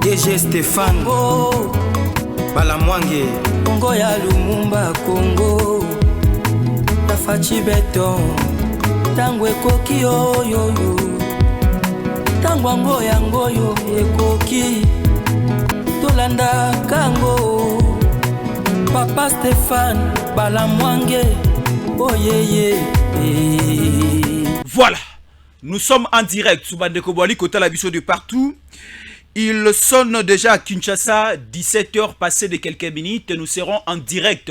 DG Stéphane Balamwange Congo ya Lumumba Congo Tafachi Beton Tango ekoki oyo Tango ango yango yo ekoki Tolanda kango Papa Stéphane Balamwange Oh yeah. Voilà, nous sommes en direct sous Bandeko Boali Kota la Bisso de partout. Il sonne déjà à Kinshasa, 17h passées de quelques minutes. Nous serons en direct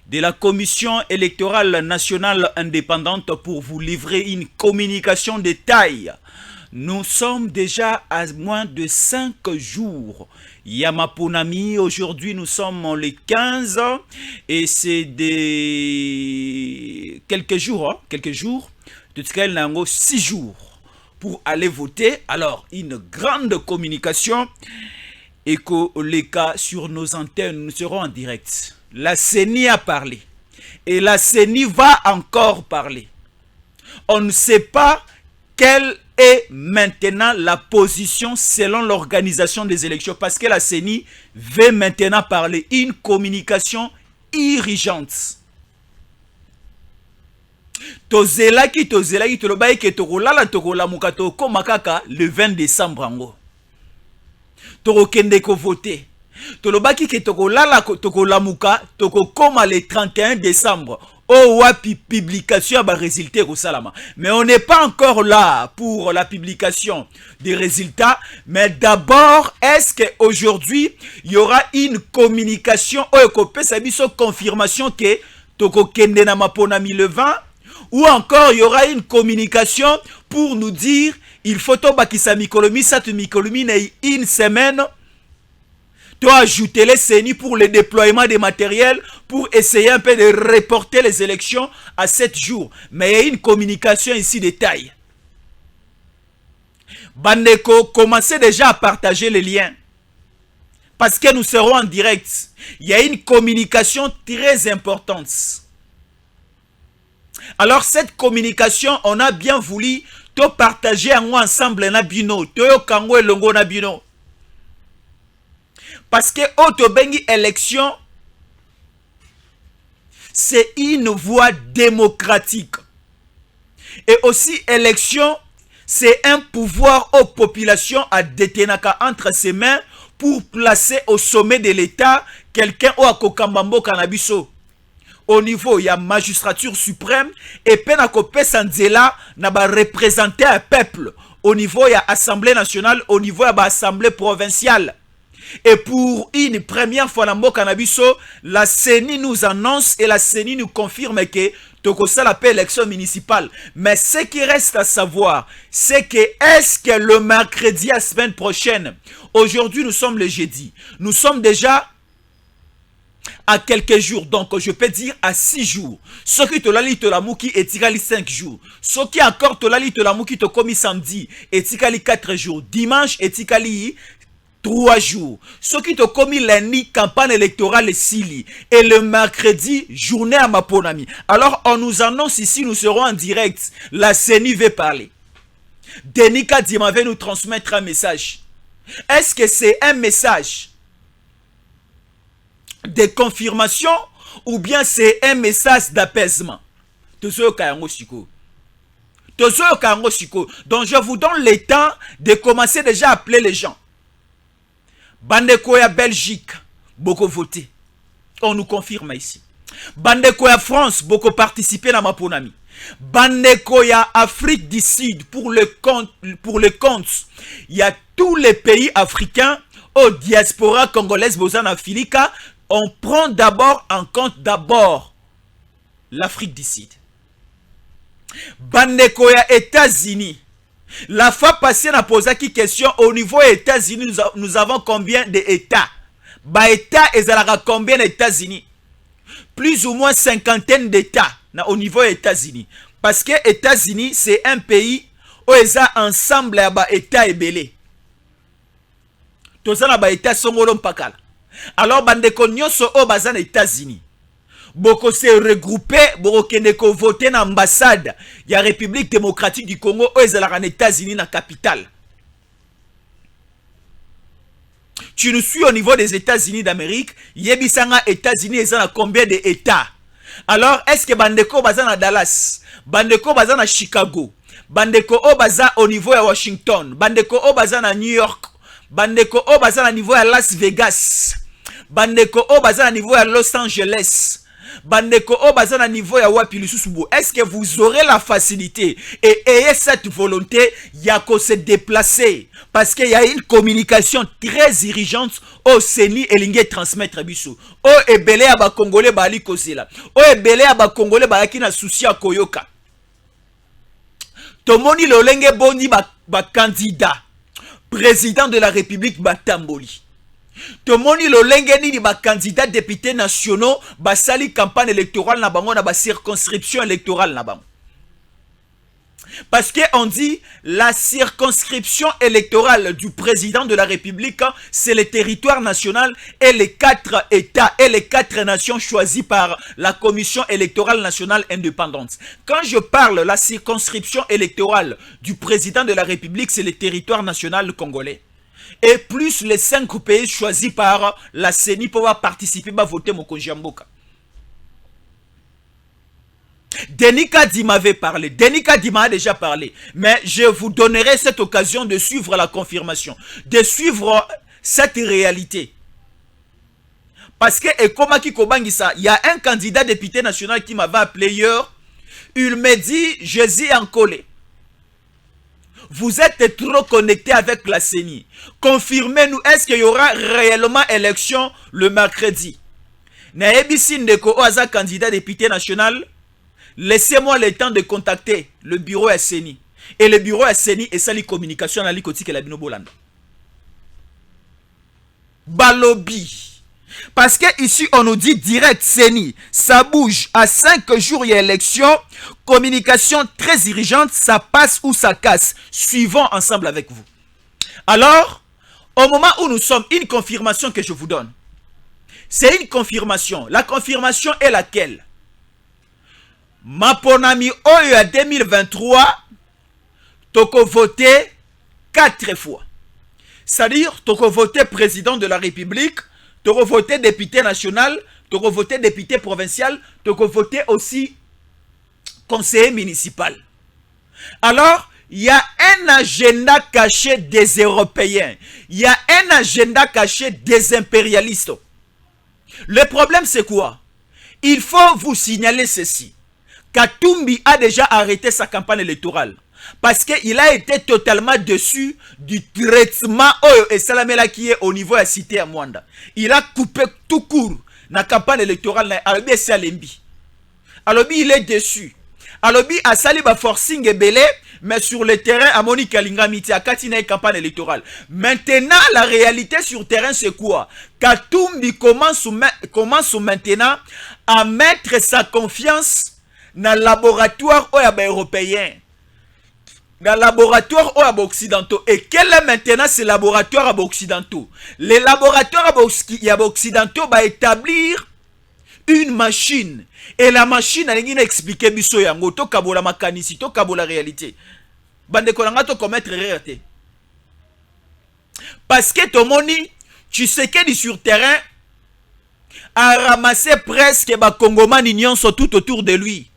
de la Commission électorale nationale indépendante pour vous livrer une communication de taille. Nous sommes déjà à moins de 5 jours. Yamaponami, aujourd'hui nous sommes le 15 et c'est des quelques jours, de 6 jours pour aller voter. Alors, une grande communication et que les cas sur nos antennes, nous serons en direct. La CENI a parlé et la CENI va encore parler. On ne sait pas quelle est maintenant la position selon l'organisation des élections parce que la CENI veut maintenant parler une communication urgente. Tozelaki tolobaye ke tokolala tokolamuka tokomakaka le 20 décembre ango. Tokokende ko voter. Tolobaki ke tokolala tokolamuka tokokoma le 31 décembre. Oh wapi publication ba résultat ko salama. Mais on n'est pas encore là pour la publication des résultats, mais d'abord est-ce que aujourd'hui il y aura une communication confirmation que tokokende na maponami le 20 ou encore il y aura une communication pour nous dire il faut tobakisa mikolomi satu mikolomi na une semaine. Tu as ajouté les CENI pour le déploiement des matériels pour essayer un peu de reporter les élections à 7 jours. Mais il y a une communication ici de taille. Bandeko, commencez déjà à partager les liens. Parce que nous serons en direct. Il y a une communication très importante. Alors cette communication, on a bien voulu te partager ensemble na bino. To kango elongo na bino. Parce que Otobengi élection, c'est une voie démocratique. Et aussi élection, c'est un pouvoir aux populations à détenir entre ses mains pour placer au sommet de l'État quelqu'un au Akokambambo Kanabiso. Au niveau, il y a magistrature suprême et Penakope Sanzela n'a pas représenté un peuple. Au niveau, il y a Assemblée nationale, au niveau, il y a Assemblée provinciale. Et pour une première fois dans Mokanabiso, la CENI nous annonce et la CENI nous confirme que Tokosa l'appelle élection municipale. Mais ce qui reste à savoir, c'est que est-ce que le mercredi à la semaine prochaine, aujourd'hui nous sommes le jeudi, nous sommes déjà à quelques jours, donc je peux dire à 6 jours. Ce qui te lali te lamouki et tikali 5 jours. Ce qui encore te lali te lamouki te commis samedi et tikali 4 jours. Dimanche et tikali 3 jours. Ce qui te commis lundi, campagne électorale et Sili. Et le mercredi, journée à Maponami. Alors, on nous annonce ici, nous serons en direct. La CENI veut parler. Denika Dima veut nous transmettre un message. Est-ce que c'est un message de confirmation ou bien c'est un message d'apaisement? Donc, je vous donne le temps de commencer déjà à appeler les gens. Bandekoya Belgique, beaucoup voté. On nous confirme ici. Bandekoya France, beaucoup participé dans ma ponami. Bandekoya Afrique du Sud, pour le compte, il y a tous les pays africains, au diaspora congolaise, Bozana Filika, on prend d'abord en compte l'Afrique du Sud. Bandekoya États-Unis. La fois passée, on a posé une question au niveau des États-Unis. Nous avons combien d'États? État et combien d'États-Unis? Plus ou moins 50 d'États au niveau des États-Unis. Parce que les États-Unis, c'est un pays où ils ont ensemble État et belé. Tout ça, État sont pakala. Alors, bandeko nyonso o bazan États-Unis. Boko se regroupé, boko kende ko voter na ambassade ya République démocratique du Congo aux États-Unis na capitale. tu nous suis au niveau des États-Unis d'Amérique, yebisanga États-Unis ils ont combien d'États? Alors est-ce que bandeko baza na Dallas, bandeko baza na Chicago, bandeko o baza au niveau de Washington, bandeko o baza na New York, bandeko o baza na niveau de Las Vegas, bandeko o baza na niveau de Los Angeles, bandeko o baza na niveau ya wapi lisusubu? Est-ce que vous aurez la facilité et ayez cette volonté ya se déplacer parce qu'il y a une communication très urgente au Seni elinge transmettre biso o ebele ya ba congolais ba ali kosela o ebele ya ba congolais ba yaki na souci ya koyoka tomoni lolenge boni ba candidat président de la République batamboli. Tomoni lolenge nini ba candidat député nationaux basali campagne électorale na bango na ba circonscription électorale na bango. Parce que on dit la circonscription électorale du président de la République, c'est le territoire national et les 4 États et les 4 nations choisies par la Commission électorale nationale indépendante. Quand je parle de la circonscription électorale du président de la République, c'est le territoire national congolais. Et plus les 5 pays choisis par la CENI pour participer à voter mon Konjamboka. Denis Kadi m'avait parlé, Denis Kadi m'a déjà parlé, mais je vous donnerai cette occasion de suivre la confirmation, de suivre cette réalité. Parce que, et comme il y a un candidat député national qui m'avait appelé hier, il me dit, Jésus en collé. Vous êtes trop connecté avec la CENI. Confirmez-nous, est-ce qu'il y aura réellement élection le mercredi? Naebi Ndeko Oaza, candidat député national, laissez-moi le temps de contacter le bureau à CENI. Et le bureau à CENI et ça, les communications à l'Ikoti que la Bino Bolanda. Balobi. Parce que ici, on nous dit direct CENI. Ça bouge. À 5 jours, il y a élection. Communication très urgente. Ça passe ou ça casse. Suivons ensemble avec vous. Alors, au moment où nous sommes, une confirmation que je vous donne. C'est une confirmation. La confirmation est laquelle? Maponami Oyo 2023, toko voté 4 fois. C'est-à-dire, toko voté président de la République, toko voté député national, toko voté député provincial, toko voté aussi conseiller municipal. Alors, il y a un agenda caché des Européens. Il y a un agenda caché des impérialistes. Le problème, c'est quoi? Il faut vous signaler ceci. Katumbi a déjà arrêté sa campagne électorale parce qu'il a été totalement déçu du traitement et Salamela qui est au niveau de la cité à Mwanda. Il a coupé tout court la campagne électorale. Alors, il est déçu. Alors, il a sali ba forcing et belé, mais sur le terrain, à Monique Alingamiti, à Katina campagne électorale. Maintenant, la réalité sur le terrain, c'est quoi? Katumbi commence maintenant à mettre sa confiance dans le laboratoire européen, dans le laboratoire occidentaux. Et quel est maintenant ce laboratoire occidentaux? Les laboratoires occidentaux vont établir une machine. Et la machine, elle va expliquer biso yango, to kabola makanisi, to kabola réalité. Bande kolanga to commettre erreur. Parce que Tomoni, tu sais qu'il est sur terrain, a ramassé presque ba Congomans sont tout autour de lui.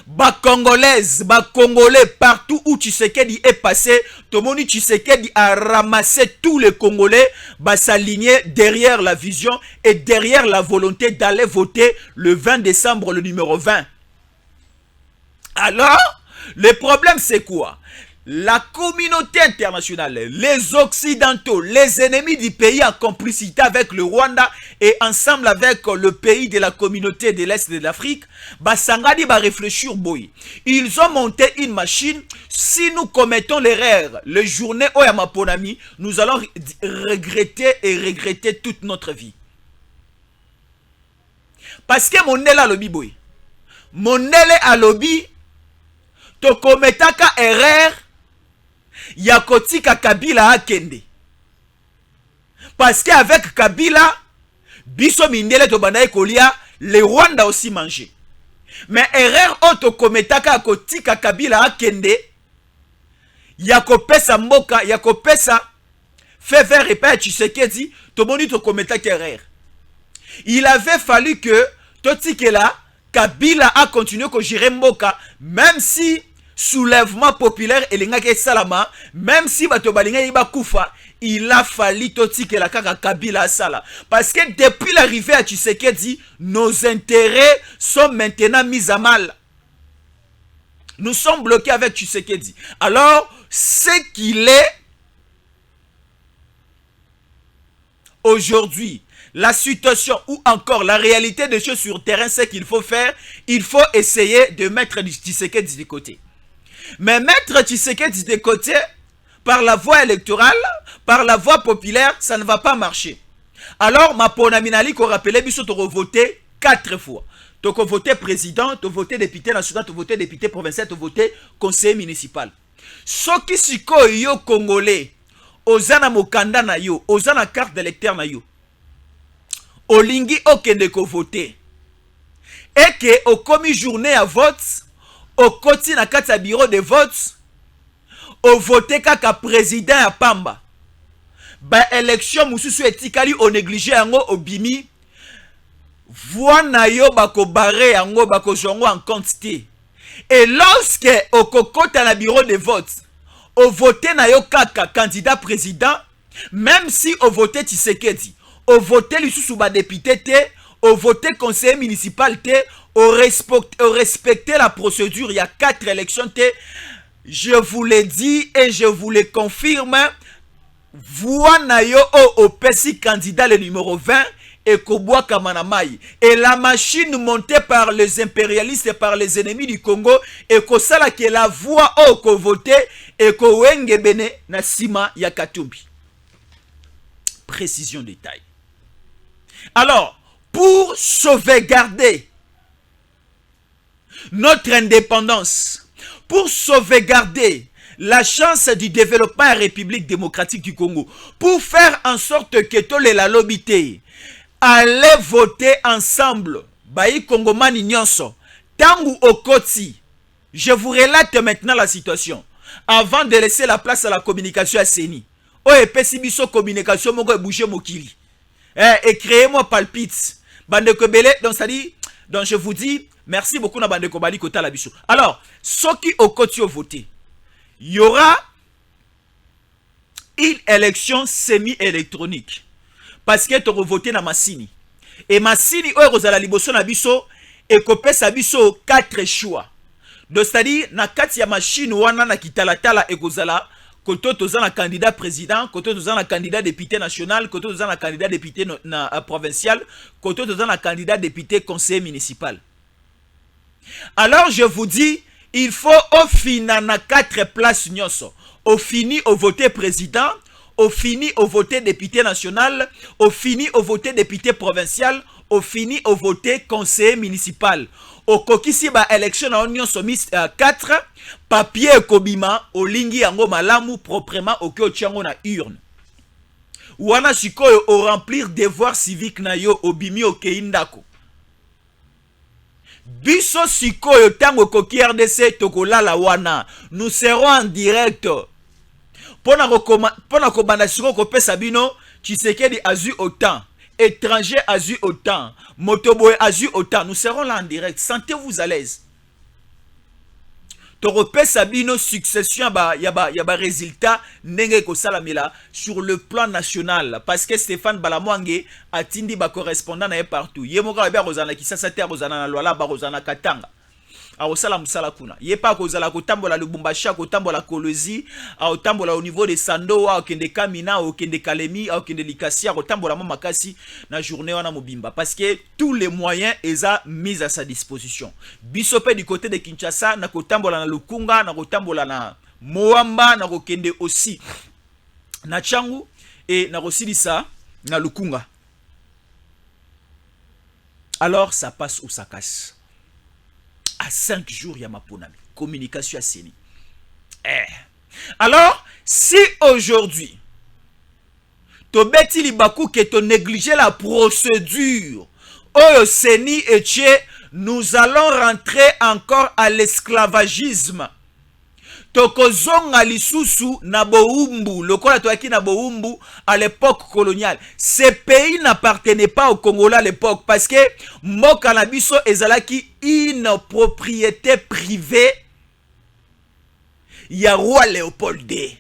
Ba Congolaises, ba Congolais, partout où Tshisekedi est passé, Tomoni Tshisekedi a ramassé tous les Congolais, ba s'aligner derrière la vision et derrière la volonté d'aller voter le 20 décembre, le numéro 20. Alors, le problème c'est quoi? La communauté internationale, les Occidentaux, les ennemis du pays en complicité avec le Rwanda et ensemble avec le pays de la communauté de l'Est de l'Afrique, Basangadi va réfléchir boy. Ils ont monté une machine. Si nous commettons l'erreur, le journée Oyamaponami, nous allons regretter toute notre vie. Parce que mon nela lobby boy. Mon nele a lobby. To commetaka erreur. Yakotika Kabila akende. Parce qu'avec Kabila, biso mindele to banaye kolia, le Rwanda aussi mangé. Mais erreur auto kometaka akotika Kabila akende, yakopesa mboka, yakopesa fait vers répète Tshisekedi, tout le monde te commettait erreur. Il avait fallu que Totikela, Kabila a continué à gérer Mboka, même si soulèvement populaire et l'engagé salama, même si bato balinga iba kufa, il a fallu Totikela kaka Kabila sala. Parce que depuis l'arrivée à Tshisekedi, nos intérêts sont maintenant mis à mal. Nous sommes bloqués avec Tshisekedi. Alors, ce qu'il est aujourd'hui, la situation ou encore la réalité des choses sur le terrain, c'est qu'il faut faire, il faut essayer de mettre Tshisekedi de côté. Mais mettre Tshisekedi de côté, par la voie électorale, par la voie populaire, ça ne va pas marcher. Alors, ma ponaminali qu'on rappelait, biso tu voté 4 fois. Tu as voté président, tu as voté député national, tu as voté député provincial, tu as voté conseiller municipal. Ce qui siko yo congolais, ozana mokanda na yo, ozana carte d'électeur na yo. Olingi okende ko voter. Et que au commis journée à vote, au koti na kati bureau de vote, au voté kaka président à Pamba. Ba élection mususu etikali o négligé yango obimi. Voix na yo bako barré yango bako jongo en quantité. Et lorsque au kokota na bureau de vote, au voté na yo kaka candidat président, même si au voté Tshisekedi, au voté lisusu ba député te, au voté conseiller municipal te, au respecter la procédure, il y a 4 élections te. Je vous l'ai dit et je vous le confirme, voix na yo au PSI candidat le numéro 20 et Koboa Kamanamai. Et la machine montée par les impérialistes et par les ennemis du Congo et Kosala qui est la voix au ko voté et ko wenge bene na sima ya Katumbi. Précision détail. Alors, pour sauvegarder notre indépendance, pour sauvegarder la chance du développement à la République démocratique du Congo, pour faire en sorte que tous les lobité allez voter ensemble, Bayi Kongomani Nyonso, Tangu Okoti. Je vous relate maintenant la situation avant de laisser la place à la communication à Seni. Oh, et pessibiso communication, mon bouger mokili. Et créez-moi palpite. Bande Kobele, donc ça dit, donc je vous dis, merci beaucoup na Bande Kobali Kota la biso. Alors, ceux qui Okoti ont voté, il y aura une élection semi-électronique. Parce que tu as voté dans Massini. Et Massini, tu as liboso na biso, et kopé sa biso 4 choix. Donc, c'est-à-dire, na kati ya machine wana na kitalatala et kozala, koto toza na candidat président, koto toza na candidat député national, koto toza na candidat député provincial, koto toza na candidat député conseiller municipal. Alors, je vous dis, il faut au final na 4 places nyonso. Au fini au voté président, au fini au voté député national, au fini au voté député provincial, au fini au voté conseiller municipal. Au kokisi ba élection na nyonso 4 papier kobima au lingi yango malamu proprement au kiotiango na urne. Wana sikoyo au remplir devoir civique na yo obimi au keindako. Biso sikoyo tango koki RDC tokolala wana. Nous serons en direct. Pona kobanda siko kopesa bino Tshisekedi a eu autant. Étranger a eu autant. Motoboe a eu autant. Nous serons là en direct. Sentez-vous à l'aise. Torope Sabino succession yaba résultat nenge ko salamela sur le plan national parce que Stéphane Balamwange a tindi ba correspondant na partout. Yemoka ba rozana kisasa ter rozana na Luala ba rozana Katanga. A osala musala kuna. Yepa ko zala ko tambola Lubumbashi ko tambola Kolwezi, a tambola au niveau de Sandoa, au kende Kamina, au kende Kalemi, au kende Likasia, ko tambola Makasi na journée wana mobimba parce que tous les moyens eza mis à sa disposition. Bisope du côté de Kinshasa na ko tambola na Lukunga, na ko tambola na Moamba, na ko kende aussi na Changu et na Rosilisa na Lukunga. Alors ça passe ou ça casse. À 5 jours, il y a ma ponami. Communication à Seni. Alors, si aujourd'hui, tu beti libaku que tu négligé la procédure, oh Seni et Tché, nous allons rentrer encore à l'esclavagisme. tokozonga lisusu na boumbu lokola toaki na boumbu à l'époque coloniale. Ces pays n'appartenaient pas aux Congolais à l'époque parce que mboka na biso ezalaki une propriété privée ya roi Léopold II.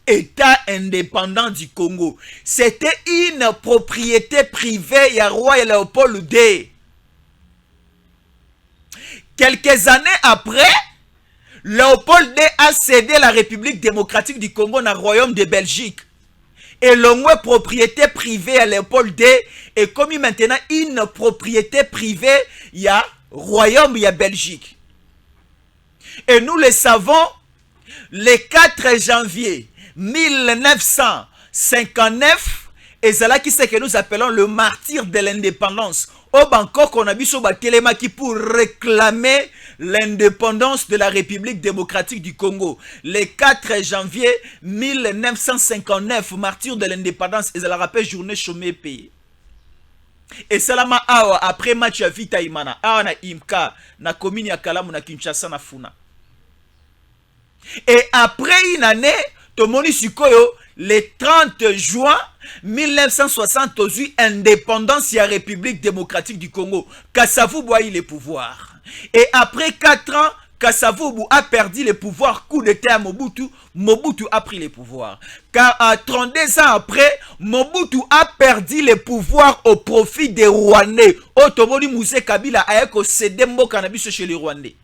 État indépendant du Congo. C'était une propriété privée ya roi Léopold II. Quelques années après, Léopold II a cédé la République démocratique du Congo dans le royaume de Belgique. Et l'ongwe propriété privée à Léopold II est comme maintenant une propriété privée, il y a royaume, il y a Belgique. Et nous le savons, le 4 janvier 1959, et c'est là qui c'est que nous appelons le martyr de l'indépendance. Au Bangkok, on a vu sur Batelemaki pour réclamer l'indépendance de la République démocratique du Congo. Le 4 janvier 1959, martyr de l'indépendance, et ça la rappelle journée chômée payée. Et salama awa après match à Vita Imana, awa na Imka, na commune ya Kalamu na Kinshasa na Funa. Et après une année, Tomoni Sikoyo, le 30 juin 1968, indépendance de la République démocratique du Congo. Kasavubu a eu le pouvoir. Et après 4 ans, Kasavubu a perdu le pouvoir. Coup d'état à Mobutu, Mobutu a pris le pouvoir. Car 32 ans après, Mobutu a perdu le pouvoir au profit des Rwandais. Otomoni Mousé Kabila a cédé Mboka chez les Rwandais.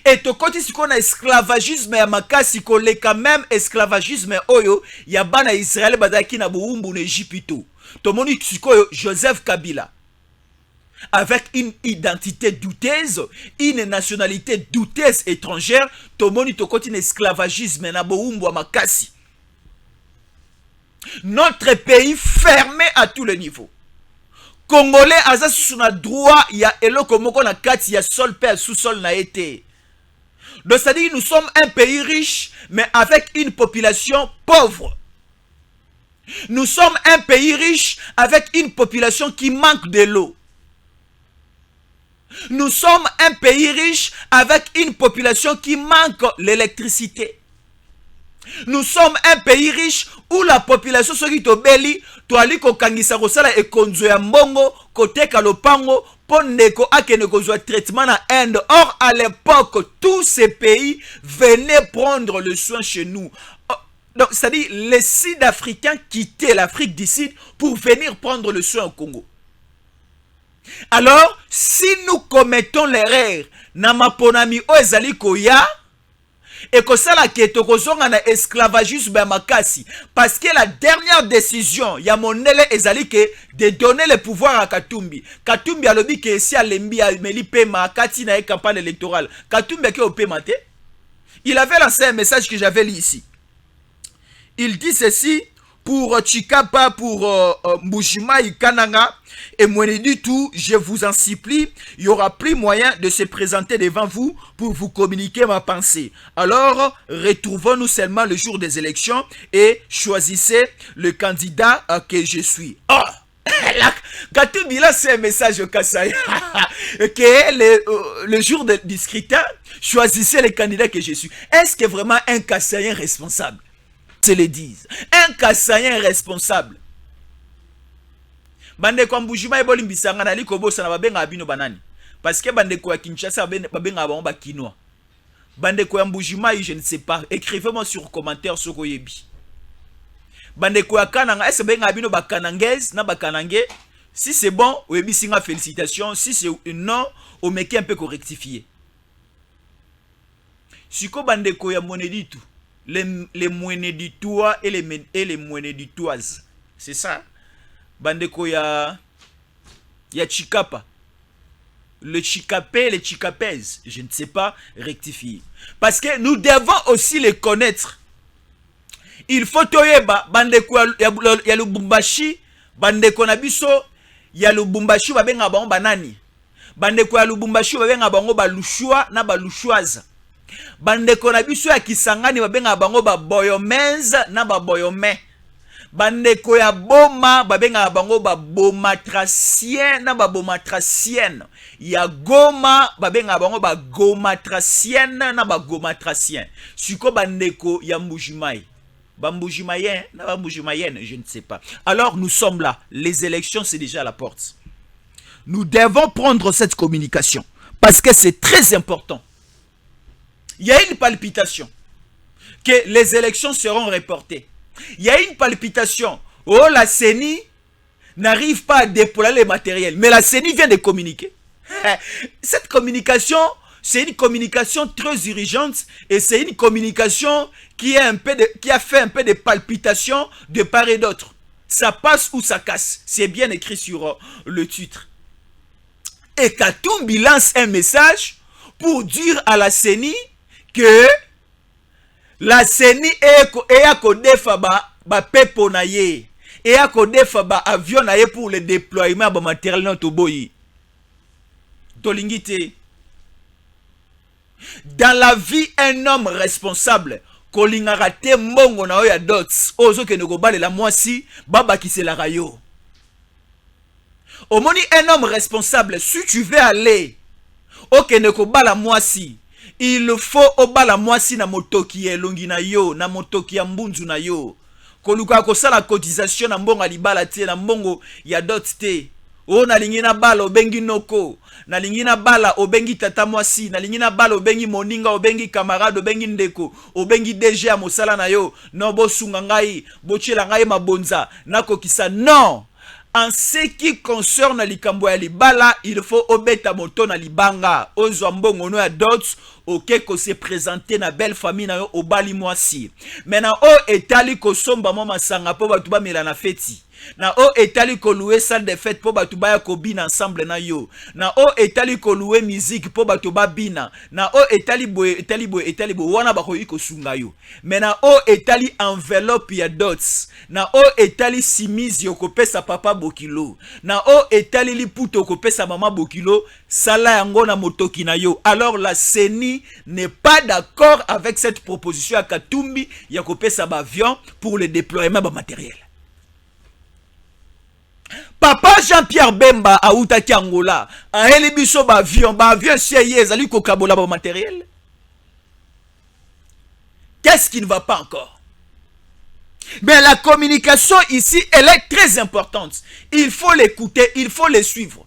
Et to koti siko na esclavagisme ya makasi koleka même esclavagisme oyo ya bana Israël badaki na buumbu na Égypte. Tomoni siko Joseph Kabila avec une identité douteuse, une nationalité douteuse étrangère, tomoni to koti na esclavagisme na buumbu makasi. Notre pays fermé à tous les niveaux. Congolais aza sous na droit ya eloko moko na kati ya sol pe sous-sol na été. Donc c'est-à-dire nous sommes un pays riche mais avec une population pauvre. Nous sommes un pays riche avec une population qui manque de l'eau. Nous sommes un pays riche avec une population qui manque l'électricité. Nous sommes un pays riche où la population soki tobeli toali ko kangisa kosala ekonzo ya mbongo koteka lopango pondeko akene kozwa traitement na Inde. Or à l'époque tous ces pays venaient prendre le soin chez nous. Donc c'est-à-dire les Sud-Africains quittaient l'Afrique du Sud pour venir prendre le soin au Congo. Alors si nous commettons l'erreur na maponami o ezali koya et que ça la keto kozonga na esclavagisme ya makasi parce que la dernière décision ya monele ezali que de donner le pouvoir à Katumbi. Katumbi alobi que si alembi ameli pema kati na campagne électorale. Katumbi ke opema te. Il avait lancé un message que j'avais lu ici. Il dit ceci pour Chikapa, pour Mbushima Kananga et Mweneditu, je vous en supplie, il y aura plus moyen de se présenter devant vous pour vous communiquer ma pensée. Alors, retrouvons-nous seulement le jour des élections et choisissez le candidat que je suis. Oh! Katumbi là c'est un message au Kassai. Que le jour du scrutin, choisissez le candidat que je suis. Est-ce que vraiment un Kassaïen responsable se le disent? Un Kassaïen responsable. Bande kwa Mbujima eboli mbisanga na liko bosa na babenga abino banani. Parce que bande kwa Kinshasa babenga ba kinois. Bande kwa Mbujima je ne sais pas. Écrivez-moi sur commentaire sur Koyebi. Bande kwa Kananga est-ce benga abino ba kanangez na ba kanangé? Si c'est bon, Oyebi singa félicitations. Si c'est non, on met un peu rectifier. Siko bande kwa Mweneditu. Les Mweneditois et les Mweneditoises. C'est ça. Bandeko ya Chikapa. Le Chikapé, les Chikapèzes. Je ne sais pas rectifier. Parce que nous devons aussi les connaître. Il faut toyeba. Bandeko ya Lubumbashi. Bandeko na biso. Ya Lubumbashi babenga bango banani. Bandeko ya Lubumbashi babenga bango balushwa na balushwaza. Bandeko na biso ya Kisangani babenga bango baboyomenza na baboyome. Bandeko ya Boma babenga bango babomatracien na babomatracienne. ya Goma babenga bango ba gomatracienne na ba gomatracien siko bandeko ya Mbujimai Bamboujimayen na Bamboujimayenne, je ne sais pas. Alors nous sommes là, les élections c'est déjà à la porte. Nous devons prendre cette communication parce que c'est très important. Il y a une palpitation que les élections seront reportées. Il y a une palpitation. Oh, la CENI n'arrive pas à déployer les matériels. Mais la CENI vient de communiquer. Cette communication, c'est une communication très urgente et c'est une communication qui a fait un peu de palpitation de part et d'autre. Ça passe ou ça casse. C'est bien écrit sur le titre. Et Katumbi lance un message pour dire à la CENI que la CENI est à kodefa ba pepo na ye et à kodefa ba avion na ye pour le déploiement de matériel na toboyi. Tolingite. Dans la vie, un homme responsable, kolingara te mbongo na oya dots, ozo ke ne gobale la mwasi, baba ki se la rayo. Omoni un homme responsable, si tu veux aller, ok ne kobala mwasi, il faut obala mwasi na motoki elongi na yo, na motoki ya mbunzu na yo. Koluka kosala cotisation na mbongo libala te, na mbongo ya dots te. O na lingina bala obengi noko, na lingina bala obengi tata mwasi, na lingina bala obengi moninga, obengi camarade, obengi ndeko, obengi DG ya mosala na yo, no bosunga ngai, bochela ngai mabonza, nakokisa non. En ce qui concerne likambo ya libala, il faut obeta moto na libanga, ozo mbongo no ya dots, ok ko se présenter na belle famille na yo obali mwasi. Maintenant o etali ko somba mama sanga po batu ba mela na feti. Na o etali ko louer salle de fête po batu ba ya ko bina ensemble na yo. Na o etali ko louer musique po batu ba bina. Na o etali boy wana ba ko iko sunga yo. Maintenant o etali enveloppe ya dots. Na o etali simizi yo ko pesa papa bokilo. Na o etali liputo ko pesa mama bokilo, sala yango na motoki na yo. Alors la CENI n'est pas d'accord avec cette proposition à Katumbi ya ko pesa ba avion pour le déploiement de matériel. Papa Jean-Pierre Bemba a outaki Angola a elibiso ba avion siye ezali ko kabola ba matériel. Qu'est-ce qui ne va pas encore? Mais la communication ici, elle est très importante. Il faut l'écouter, il faut les suivre.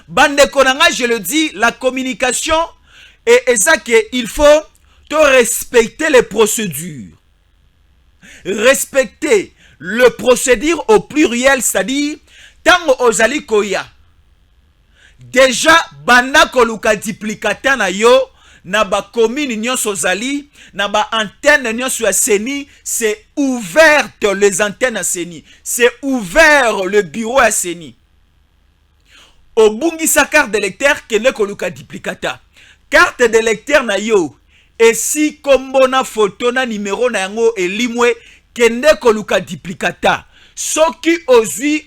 Bande Konanga, je le dis, la communication est ça qu'il faut respecter les procédures. Respecter le procédure au pluriel, c'est-à-dire tango ozali koya. Déjà, banda koluka duplicata na yo, na ba commune nyonso ozali, na ba antenne nyonso ya CENI, c'est ouverte les antennes à CENI. C'est ouvert le bureau à CENI. Obungi sa carte d'électeur kene koluka duplicata. Carte d'électeur na yo, et si kombo na photo na numéro na yango elimwe kende koluka duplicata. Soki ozui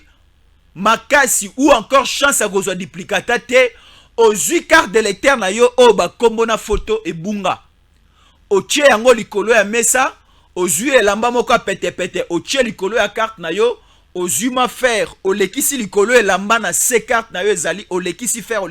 makasi ou encore chance à kozwa duplicata te, ozui carte d'électeur na yo o ba kombo na photo e bunga. Otie yango likolo ya mesa, ozui elamba moko pete pete, otie likolo ya carte na yo, ozui ma fer, olekisi likolo elamba na se carte na yo ezali, olekisi fer.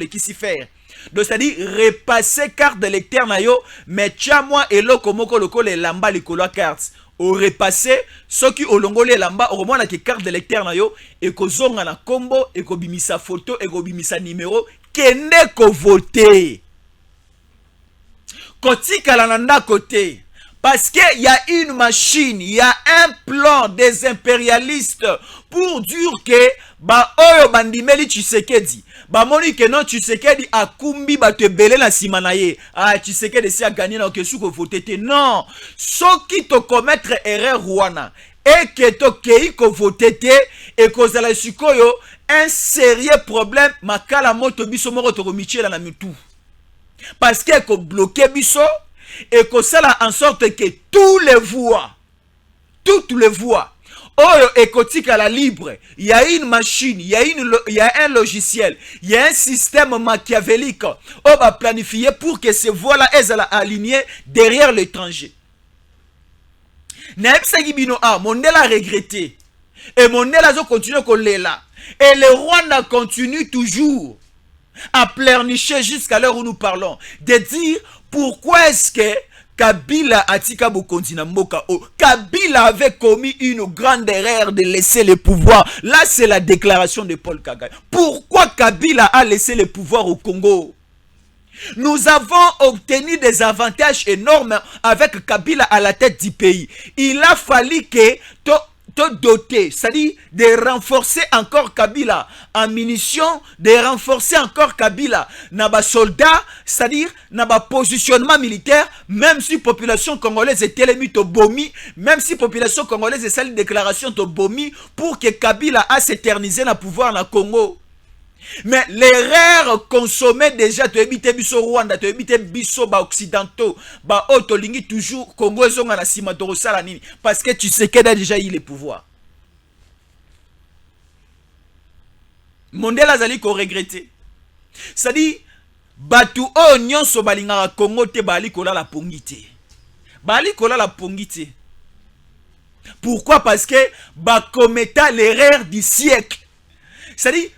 Donc c'est-à-dire repasser carte d'électeur na yo, mais tia moi eloko moko lokolo elamba likolo ya carte. Au repasser, ceux qui ont l'ongolé lamba, au moins la carte d'électeur na yo, et ko zonga na combo, et ko bimisa photo, et ko bimisa numéro, kende ko voter. Koti kalananda côté. Parce qu'il y a une machine, il y a un plan des impérialistes pour dire que ba oyo bandimeli Tshisekedi. Ba moni que non Tshisekedi a kumbi ba te belé na simanaye. Ah Tshisekedi si a gagné na kesu ko voter te. Non. So qui te commettre erreur wana et que to kei ko voter te et ko zala sikoyo un sérieux problème makala moto biso moko to komichela na mitu. Parce que ko bloquer biso et que cela en sorte que toutes les voix, oh, écotique à la libre, il y a une machine, il y a un logiciel, il y a un système machiavélique, on va planifier pour que ces voix-là, elles soient alignées derrière l'étranger. Mondela a regretté, et Mondela a continué à là, et le Rwanda continue toujours. à pleurnicher jusqu'à l'heure où nous parlons, de dire pourquoi est-ce que Kabila atika bokonzi na mboka o. Kabila avait commis une grande erreur de laisser le pouvoir. Là, c'est la déclaration de Paul Kagame. Pourquoi Kabila a laissé le pouvoir au Congo? Nous avons obtenu des avantages énormes avec Kabila à la tête du pays. Il a fallu que te doter, c'est-à-dire de renforcer encore Kabila en munitions, de renforcer encore Kabila dans les soldats, c'est-à-dire dans le positionnement militaire, même si la population congolaise est télémite au Bomi, même si la population congolaise est salle de déclaration au Bomi, pour que Kabila a s'éternisé dans le pouvoir dans le Congo. Mais l'erreur consommée déjà, tu habites biso Rwanda, tu habites biso ba occidentaux, ba otolingi toujours Congo zonga na sima dorosala nini, parce que tu sais qu'il a déjà eu le pouvoir. Mondela zali ko regretter. C'est-à-dire batu o nyonso balingaka Congo te bali kola la pongité. Bali kola la pongité. Pourquoi? Parce que ba commettra l'erreur du siècle. C'est-à-dire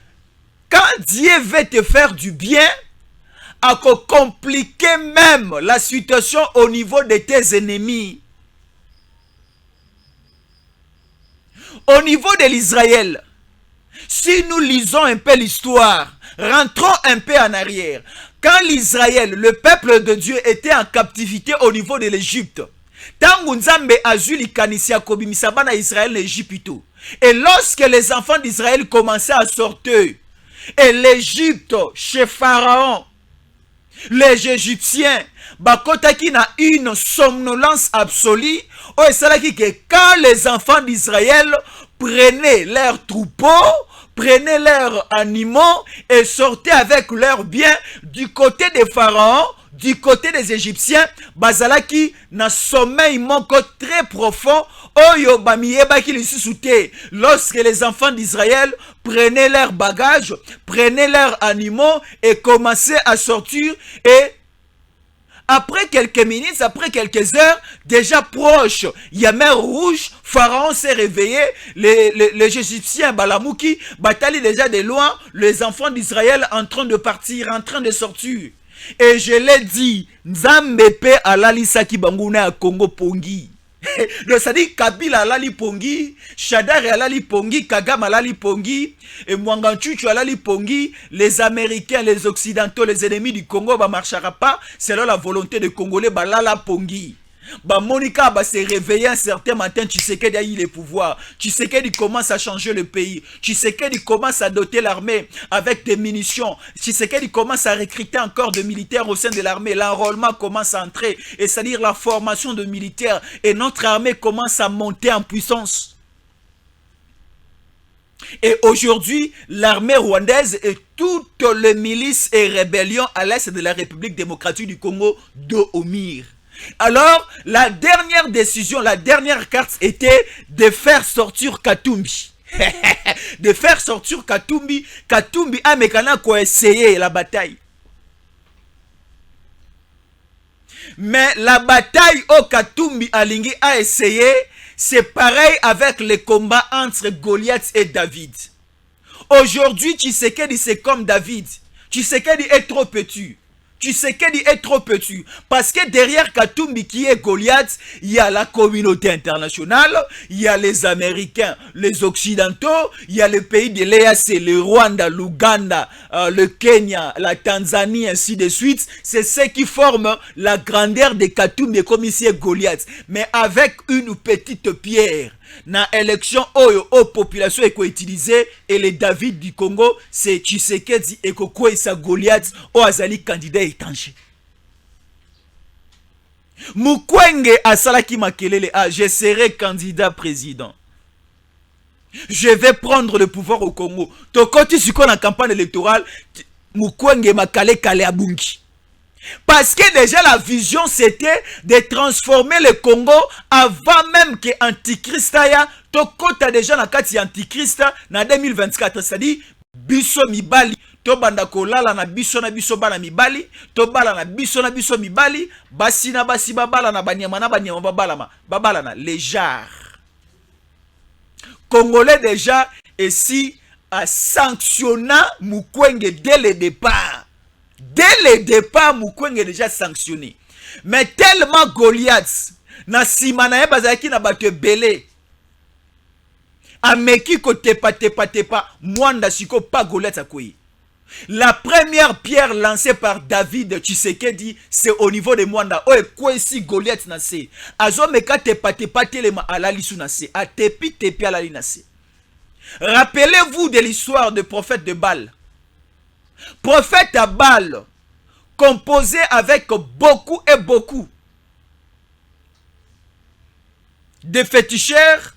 quand Dieu veut te faire du bien, à compliquer même la situation au niveau de tes ennemis. Au niveau de l'Israël, si nous lisons un peu l'histoire, rentrons un peu en arrière. Quand l'Israël, le peuple de Dieu, était en captivité au niveau de l'Égypte, tangu nzambe azuli kanisi ya kobimisa bana Israël l'Égypte. Et lorsque les enfants d'Israël commençaient à sortir, et l'Égypte, chez Pharaon, les Égyptiens, bakotaki na une somnolence absolue, et c'est que quand les enfants d'Israël prenaient leurs troupeaux, prenaient leurs animaux et sortaient avec leurs biens du côté de Pharaon, du côté des Égyptiens, bazalaki na sommeil moko très profond. Oyo bamiyebaki lisusu te. Lorsque les enfants d'Israël prenaient leurs bagages, prenaient leurs animaux et commençaient à sortir, et après quelques minutes, après quelques heures, déjà proche, il y a mer rouge, Pharaon s'est réveillé, les Égyptiens, Balamouki, batali déjà de loin, les enfants d'Israël en train de partir, en train de sortir. Et je l'ai dit, Nzambepe alali saki banguna ya Congo pongi. Donc ça dit Kabila alali pongi, Shadar alali pongi, Kagame alali pongi, et Mwanganchuchu alali pongi. Les Américains, les Occidentaux, les ennemis du Congo ne marchera pas selon la volonté des Congolais, balala pongi. Bah Monica va se réveiller un certain matin, tu sais qu'elle a eu les pouvoirs, tu sais qu'elle commence à changer le pays, tu sais qu'elle commence à doter l'armée avec des munitions, tu sais qu'elle commence à recruter encore de militaires au sein de l'armée, l'enrôlement commence à entrer, et c'est-à-dire la formation de militaires, et notre armée commence à monter en puissance. Et aujourd'hui, l'armée rwandaise et toutes les milices et rébellions à l'est de la République démocratique du Congo dos au mur. Alors, la dernière décision, la dernière carte était de faire sortir Katumbi. De faire sortir Katumbi. Katumbi a mécaniquement quoi essayer la bataille. Mais la bataille au Katumbi Alingi a essayé, c'est pareil avec les combats entre Goliath et David. Aujourd'hui, Tshisekedi c'est comme David. Tshisekedi est trop petit. Tshisekedi est trop petit. Parce que derrière Katumbi qui est Goliath, il y a la communauté internationale, il y a les Américains, les Occidentaux, il y a le pays de l'EAC, le Rwanda, l'Ouganda, le Kenya, la Tanzanie, ainsi de suite. C'est ce qui forme la grandeur de Katumbi comme ici est Goliath. Mais avec une petite pierre. Na élection oyo population eko utilisé et les David du Congo c'est Tshisekedi eko kwesa Goliath o azali candidat étranger. Mukwenge asalaki makelele je serai candidat président. Je vais prendre le pouvoir au Congo. Tokoti siko na campagne électorale Mukwenge makale kale abungi. Parce que déjà la vision c'était de transformer le Congo avant même que Antichrist aya tokota déjà na kati ya Antichrist na 2024, c'est-à-dire biso mibali to banda kolala na biso bana mibali to bala na biso mibali basi na basi babala na banyama babala na les jars Congolais déjà et si a sanctionné Mukwege dès le départ. Dès le départ, Mukwege est déjà sanctionné. Mais tellement Goliath, na simana bazaki na bato belé. Ameki ko tepa, mwanda siko pas Goliath akoyi. La première pierre lancée par David Tshisekedi, c'est au niveau de Mwanda. Oh, quoi ici Goliath nase. Azo meka tepa telema alali su nase. A tepi alali nase. Rappelez-vous de l'histoire du prophète de Baal. Prophète à Baal, composé avec beaucoup et beaucoup de féticheurs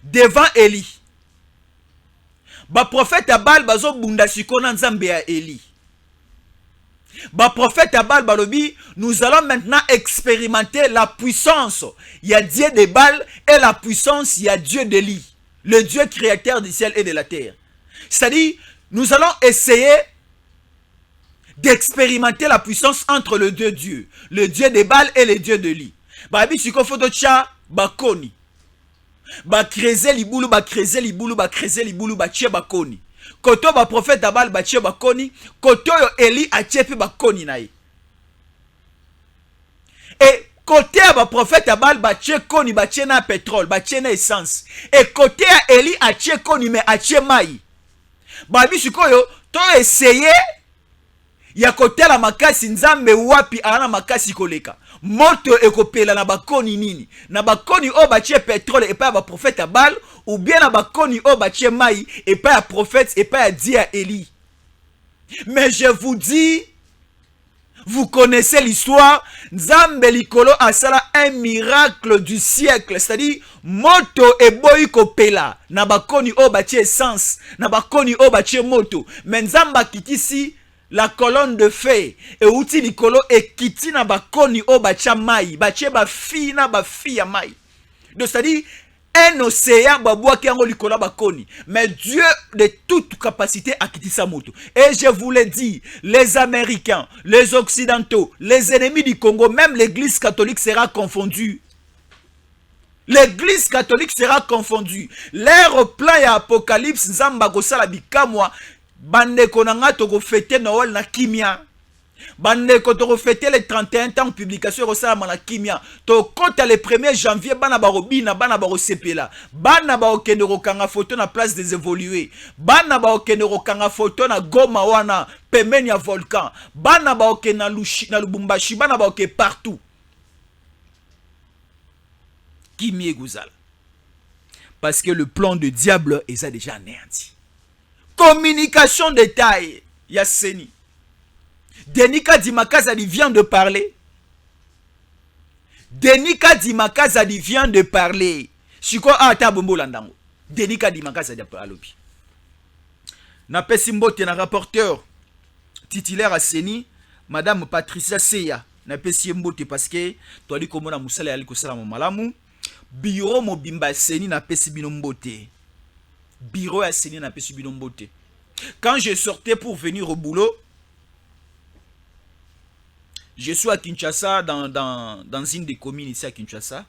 devant Élie. Ba prophète à Baal bazo bunda sikona nzambe ya Élie. Ba prophète à Baal balobi, nous allons maintenant expérimenter la puissance. Il y a Dieu de Baal et la puissance, il y a Dieu d'Élie, le Dieu créateur du ciel et de la terre. C'est-à-dire, nous allons essayer d'expérimenter la puissance entre les deux dieux, le Dieu de Baal et le Dieu d'Élie. Babi siko foto cha bakoni. Ba kreze libulu, ba kreze libulu, ba kreze libulu, ba tche bakoni. Koto ba prophète Abal ba tche bakoni, koto yo Eli a tche pe bakoni na ye. Et côté ba prophète Abal ba tche koni, ba tche na pétrole, ba tche na essence. Et côté ya Eli a tche koni mais a tche mai. Ba bisiko yo to essayer ya kote la makasi nzambe wapi ana makasi koleka. Moto ekopela na bakoni nini? Na bakoni o batie pétrole et pas ba prophète à Baal, ou bien na bakoni o batie mai et pas à prophète et pas à dire à Élie. Mais je vous dis, vous connaissez l'histoire, Nzambe likolo asala un miracle du siècle, c'est-à-dire moto e boy kopela na bakoni o batie essence, na bakoni o batie moto. Mais Nzamba kitisi la colonne de feu et outil likolo et kiti na bakoni o bacha mai bache ba fi na ba fi ya mai. Donc c'est-à-dire un océan babwa ki ango likolo bakoni, mais Dieu de toute capacité a kiti sa moto. Et je vous l'ai dit, les Américains, les Occidentaux, les ennemis du Congo, même l'église catholique sera confondue. L'église catholique sera confondue. Leur plan et apocalypse nzamba kosala bikamwa. Bandeko nanga toko fêter Noël na kimia. Bandeko toko fêter les 31 ans publication rosala na kimia. To compte le 1er janvier bana barobina bana baro sepela. Bana ba okende kanga photo na place des évolués. Bana ba okende kanga photo na Goma wana pembeni ya volcan. Bana ba okende na Lubumbashi bana ba okende partout. Kimie guzala. Parce que le plan de diable est déjà anéanti. Communication de taille, Yasseni. Denika Dimakazadi vient de parler. Denika Dimakazadi vient de parler. Siko ata bombo landango. Denika Dimakazadi alobi. Na pesimbote na rapporteur titulaire à Seni, Madame Patricia Seya. Na pesimbote parce que toi di komona musala yali kosala malamu. Bureau mobimba Seni na pesibinumbote. Bureau à Seigneur n'a pas subi de beauté. Quand je sortais pour venir au boulot, je suis à Kinshasa, dans une des communes ici à Kinshasa.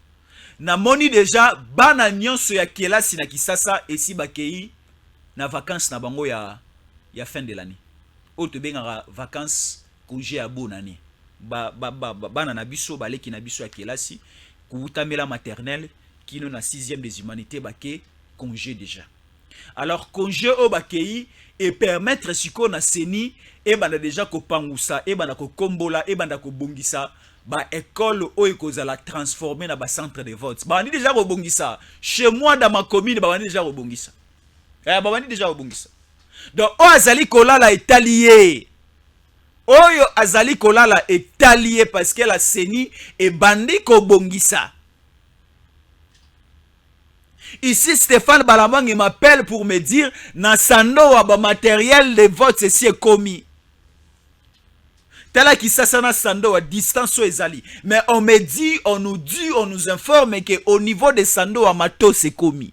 Na moni déjà, bana nyonso ya kelasi na Kisasa et si bakei na vacances na bango ya fin de l'année. Autre benga vacances congé à bonne année. Bana na biso baleki na biso ya kelasi, kuutamela maternelle, kino na 6e des humanités bake congé déjà. Alors congé au bakei et permettre siko na Seni et banda déjà ko pangusa et banda ko kombola et banda ko bongisa ba école o ekozala transformer na ba centre de vote. Ba ni déjà ko bongisa chez moi dans ma commune ba ni déjà ko bongisa. Ba ni déjà ko bongisa. Donc o azali kolala est allié. Oyo azali kolala est allié parce que la Seni et bandi ko bongisa. Ici, Stéphane Balamang m'appelle pour me dire Nassando wa matériel de vote ceci est commis. Tela qui s'asana sando à distance ezali. Mais on me dit, on nous informe que au niveau de sando à mato c'est commis.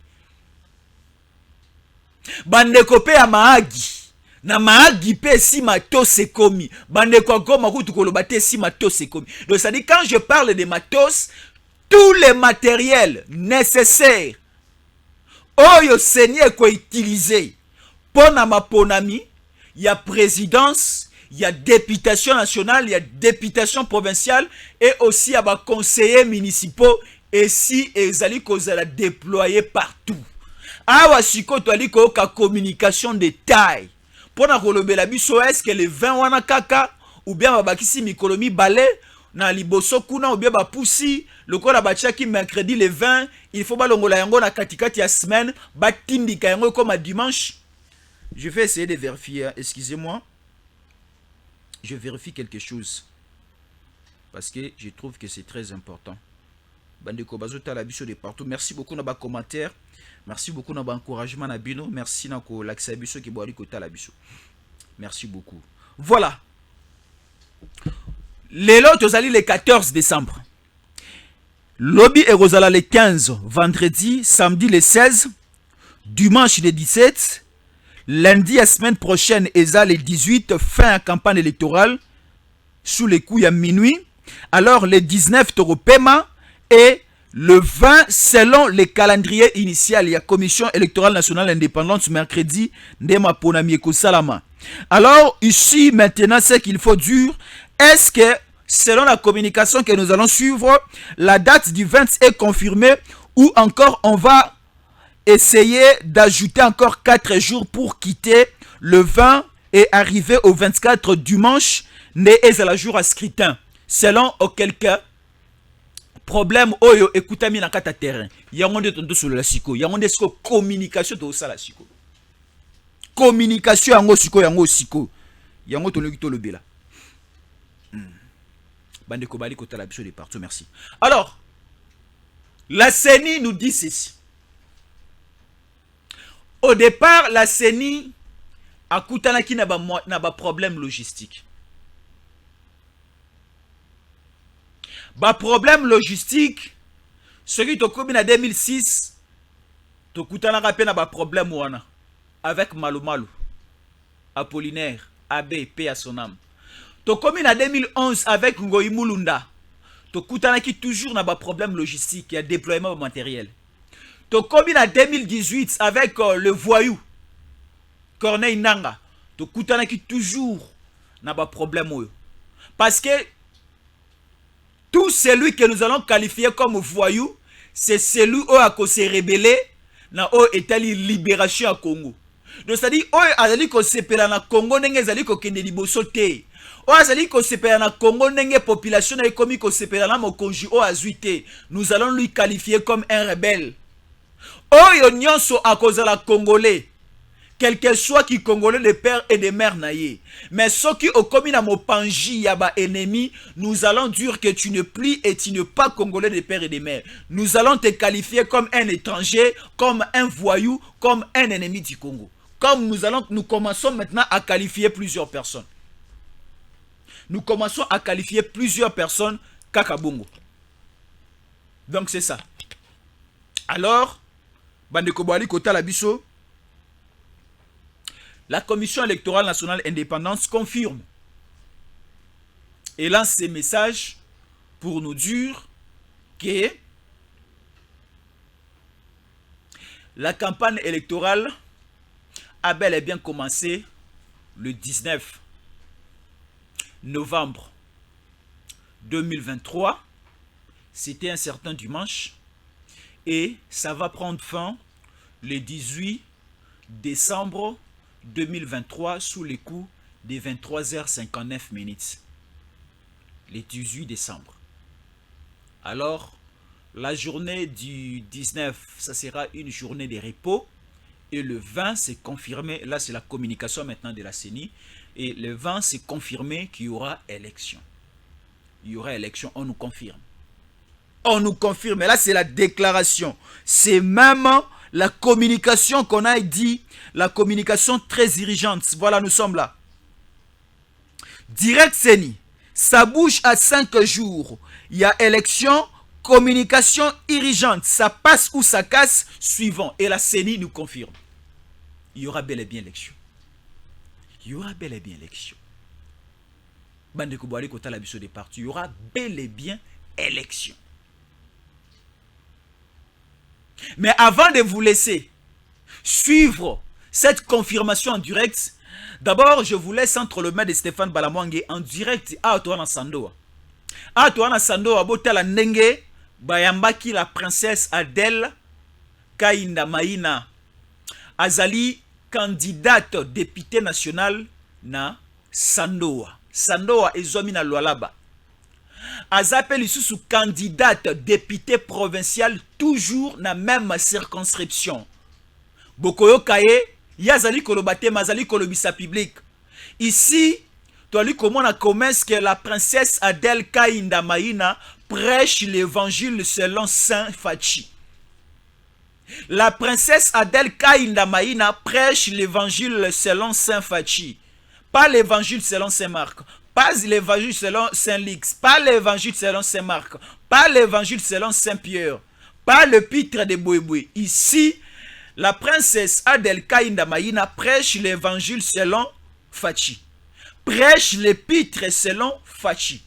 Bandeko pe ya maagi. Na maagi pe si mato c'est commis. Bandeko goma kutu kolobate si mato c'est commis. Donc ça dit quand je parle de matos, tous les matériels nécessaires Oyo Seigneur ko utiliser Pona ma ponami, il y a présidence, il y a députation nationale, il y a députation provinciale et aussi il y a conseillers municipaux et si ezali kozala déployé partout. Awa siko to ali ko ka communication de taille. Pona kolobela biso est-ce que les 20 wana kaka ou bien babakisi mikolomi balé na liboso kuna ou bien ba poussi lokola batiaki mercredi le 20, il faut balongola yango na katikati ya semaine, batindika yango comme à dimanche. Je vais essayer de vérifier, excusez-moi. Je vérifie quelque chose parce que je trouve que c'est très important. Bandeko bazota la biso de partout. Merci beaucoup na ba commentaire. Merci beaucoup na ba encouragement na bino. Merci na ko l'accès biso ki boali kota la biso. Merci beaucoup. Voilà. Lelo tozali le 14 décembre. Lobby et Rosala le 15, vendredi, samedi le 16, dimanche le 17, lundi la semaine prochaine, Eza le 18, fin à campagne électorale, sous les coups à minuit. Alors le 19, Toropema et le 20, selon le calendrier initial, il y a Commission électorale nationale indépendante, mercredi, Ndema Ponamieko Salama. Alors ici, maintenant, ce qu'il faut dire, est-ce que selon la communication que nous allons suivre, la date du 20 est confirmée ou encore on va essayer d'ajouter encore 4 jours pour quitter le 20 et arriver au 24 dimanche, né et à la jour à scrutin. Selon auquel cas, problème oyo écoutami na kata terrain. Yango de tonto sur la siko, yango de siko communication to sala siko. Communication yango siko yango siko. Yango to lokito lobela. Bande Kobali Kota la biso de partout, merci. Alors, la CENI nous dit ceci. Au départ, la CENI a kutanaki na ba problème logistique. Ba problème logistique, ce qui to komi na 2006, to kutanaka pe na ba problème wana avec Malo Malo, Apollinaire, AB, paix à son âme. To comme en 2011 avec Ngoyi Mulunda, to kutanaki toujours na ba problème logistique et déploiement matériel. To comme en 2018 avec le voyou Corneille Nanga, to kutanaki toujours na ba problème oyo. Parce que tout celui que nous allons qualifier comme voyou, c'est celui qui a se rebellé na o etali libération à Congo. Donc c'est-à-dire oyo azali ko sepela na Congo ndenge azali ko kende liboso te. O azali ko sepela na Congo ndenge population na ekomi ko sepela na mokonji o azuite. Nous allons lui qualifier comme un rebelle. Oyo nyonso akozala congolais. Quel que soit qui congolais de père et de mère naïe. Mais ceux qui ont commis na mopanji yaba ennemi, nous allons dire que tu ne plies et tu n'es pas congolais de père et de mère. Nous allons te qualifier comme un étranger, comme un voyou, comme un ennemi du Congo. Comme nous commençons maintenant à qualifier plusieurs personnes. Nous commençons à qualifier plusieurs personnes Kakabongo. Donc c'est ça. Alors, Bandeko Boali Kota Labiso, la Commission électorale nationale indépendante confirme et lance ces messages pour nous dire que la campagne électorale a bel et bien commencé le 19 novembre 2023. C'était un certain dimanche et ça va prendre fin le 18 décembre 2023 sous les coups des 23h59. Le 18 décembre. Alors, la journée du 19, ça sera une journée de repos. Et le 20, c'est confirmé. Là, c'est la communication maintenant de la CENI. Et le 20, c'est confirmé qu'il y aura élection. Il y aura élection, on nous confirme. On nous confirme. Et là, c'est la déclaration. C'est même la communication qu'on a dit. La communication très dirigeante. Voilà, nous sommes là. Direct CENI. Ça bouge à 5 jours. Il y a élection, communication urgente. Ça passe ou ça casse, suivant. Et la CENI nous confirme. Il y aura bel et bien élection. Il y aura bel et bien élection. Bande Kouboali Kota la biso des partis. Il y aura bel et bien élection. Mais avant de vous laisser suivre cette confirmation en direct. D'abord, je vous laisse entre les mains de Stéphane Balamwange en direct à Toana Sandoa. À Toana Sandoa, Botala Nenge, Bayambaki la princesse Adèle Kainda Maïna. Azali, candidate députée nationale na Sandoa. Sandoa ezomina Lualaba. Azapeli sous candidate députée provinciale toujours na même circonscription. Bokoyo Kaye, Yazali Kolobate, Mazali Kolobisa public. Ici, tu as lu comment on commence que la princesse Adèle Kainda Maïna prêche l'évangile selon Saint Fachi. La princesse Adèle Kainda Maïna prêche l'évangile selon Saint Fachi. Pas l'évangile selon Saint Marc. Pas l'évangile selon Saint Lix. Pas l'évangile selon Saint Marc. Pas l'évangile selon Saint Pierre. Pas le pitre de Bouéboué. Ici, la princesse Adèle Kainda Maïna prêche l'évangile selon Fachi. Prêche l'épître selon Fachi.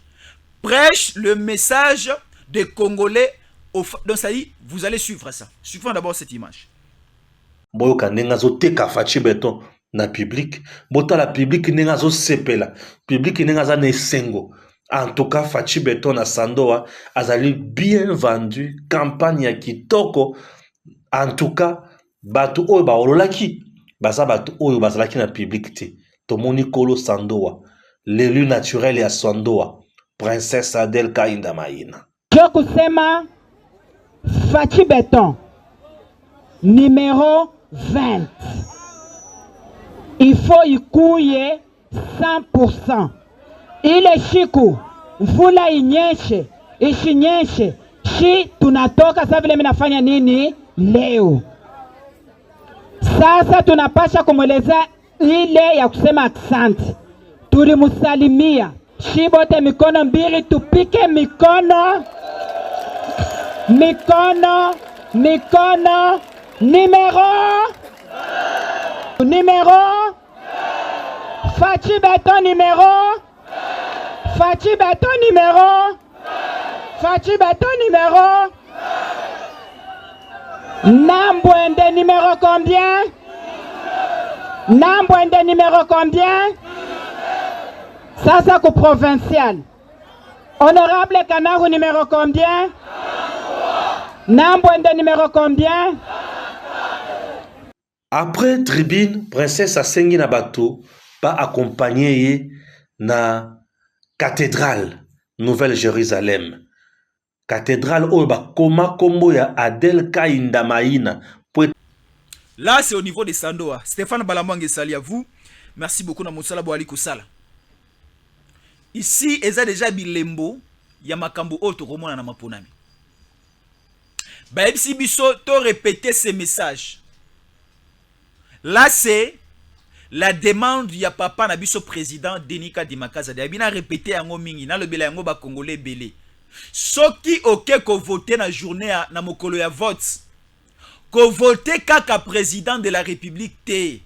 Prêche le message des Congolais. Donc ça dit, vous allez suivre ça. Suivons d'abord cette image. Boyoka nengazo teka Fachi beton na public. Bota la public nengazo sepela. Public nengaza nesengo. En tout cas, Fachi beton na Sandoa azali bien vendu. Campagne ya kitoko. En tout cas, batu oyo ba ololaki. Baza batu oyo bazalaki na public te. Tomoni Kolo Sandoa. L'élu naturel ya Sandoa. Princesse Adèle Kainda Maïna. Jokusema Fachi Beton, numéro 20. Il faut y couiller 100%. Ile shiku, mvula inyeshe, ishinyeshe, shi tunatoka sa vile minafanya nini leo. Sasa tunapasha kumweleza ile ya kusema aksanti. Tulimusalimia, shibote mikono mbili, tupike mikono. Mikono, mikono, numéro, Fachi Beton numéro, Fachi Beton numéro, Fachi Beton numéro, Nambwende numéro combien? Nambwende numéro combien? Ça c'est au provincial. Honorable Kanaru numéro combien? Nambwende numéro combien? Après tribune, princesse Asengi Nabato pas accompagné na cathédrale Nouvelle-Jérusalem. Cathédrale Oba Koma Kombo ya Adèle Kainda Maïna. Là, c'est au niveau de Sandoa. Stéphane Balamwange sali à vous. Merci beaucoup na Moussala Boali Kosala. Ici, eza déjà bilembo ya makambo oto komona na maponami. Baebsi biso to répéter ces messages. Là c'est la demande ya papa na biso président Denis Kadima Kazadi. Abina répéter yango mingi na lobela yango ba congolais belé. Soki oke ko voter na journée na mokolo ya vote. Ko voter kaka président de la République te.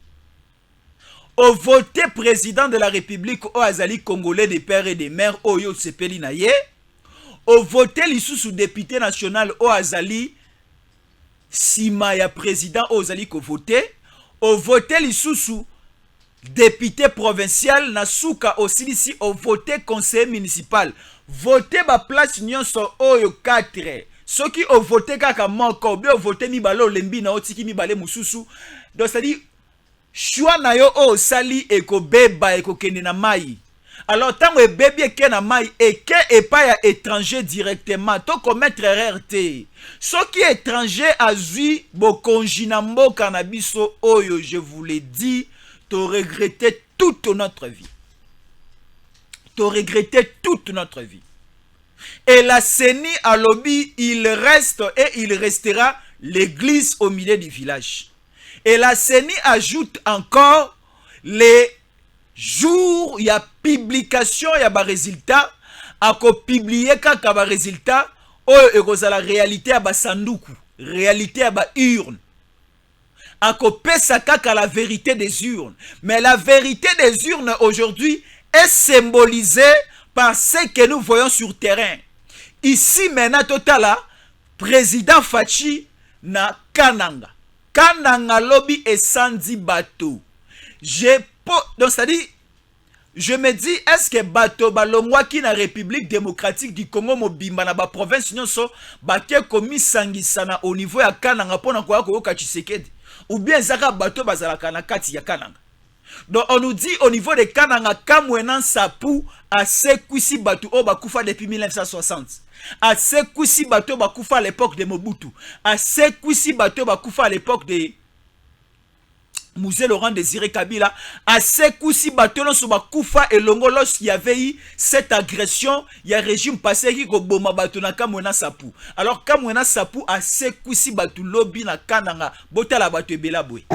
Au voter président de la République au azali congolais des pères et des mères oyo sepeli na ye. Au voter lisusu député national au azali sima ya président au azali ko voter. Au voter lisusu député provincial na suka aussi ici au voter conseiller municipal. Voter ba place nyonso oyo 4. Ceux qui ont voté kaka moko bien voter mibalo lembi na otiki mibale mususu. Donc ça dit choix na yo o sali eko beba eko kende na mai. Alors tant que bébé est na mai et que est pas ya étranger directement to commettre erreur te. Ce qui est étranger a zui bo konjinambo cannabis oyo je vous l'ai dit, te regretter toute notre vie. Te regretter toute notre vie. Et la CENI à lobby, il reste et il restera l'église au milieu du village. Et la CENI ajoute encore les jours, il y a publication, il y a des résultats, à publier quand il y a des résultats, il y a la réalité à la sanduku, réalité à la urne. À la vérité des urnes. Mais la vérité des urnes aujourd'hui est symbolisée par ce que nous voyons sur terrain. Ici maintenant, total, président Fachi na Kananga. Kananga lobby et Sandi bateau. Donc c'est-à-dire, je me dis, est-ce que bateau balongwa qui na République démocratique du Congo mobimba na ba province nyonso baké komi sangisana au niveau ya Kananga pona kwa koyoka Tshisekedi ou bien zaka bateau bazalaka na kati ya Kananga. Donc on nous dit au niveau de Kananga Kamwena Sapou a sekwisi bateau o bakufa depuis 1960. A sekwisi bateau bakufa à l'époque de Mobutu. A sekwisi bateau bakufa à l'époque de Mouzé Laurent Désiré Kabila, à Sekousi Batelon sur Bakoufa et Longo, lorsqu'il y avait eu cette agression, il y a un régime passé qui Goboma Batona Kamwena Sapou. Alors Kamwena Sapou a Sekousi Batou Lobby na Kananga, Botala Batou Belaboué.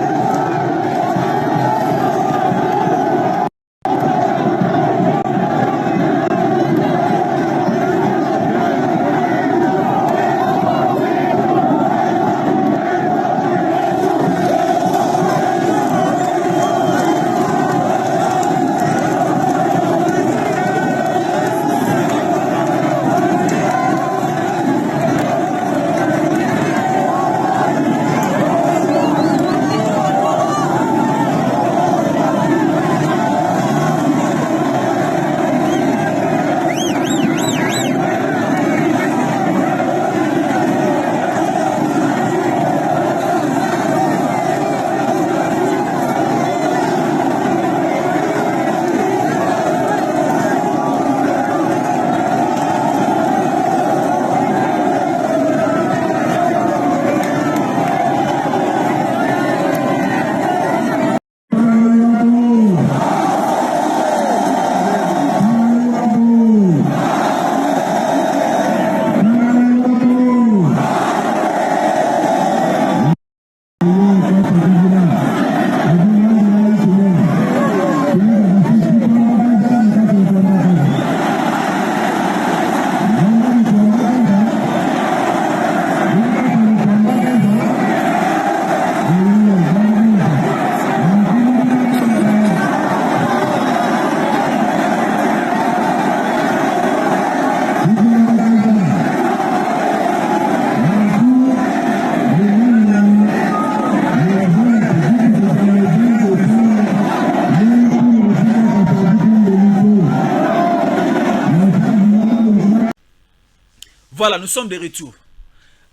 Voilà, nous sommes de retour.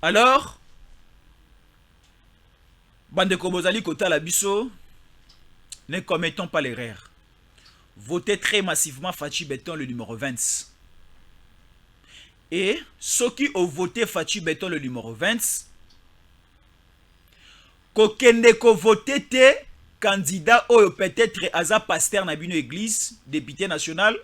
Alors, Bande Kobozali Kota Labiso, ne commettons pas l'erreur. Votez très massivement Fachi Beton le numéro 20. Et ceux qui ont voté Fachi Beton le numéro 20, kokende ko voté te candidat ou peut-être Aza pasteur na bino église, député national,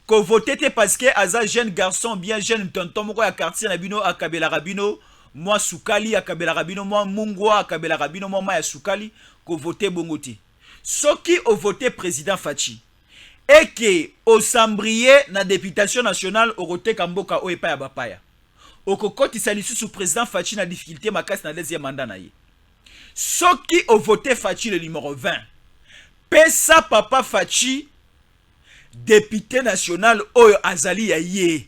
ko voté te parce que Aza jeune garçon, bien jeune tonton moko ya quartier na bino akabela rabino, moi Soukali akabela rabino, moi Mungwa akabela rabino, moi Maya Soukali, ko voté bongote. Ceux qui ont voté président Fachi et que au sambrier na députation nationale au roté kamboka o epa ya bapaya. Au kokoti salisu sous président Fachi na difficulté makas na deuxième mandat na ye. Ceux qui ont voté Fachi le numéro 20, Pesa Papa Fachi, député national Oyo Azali ya ye.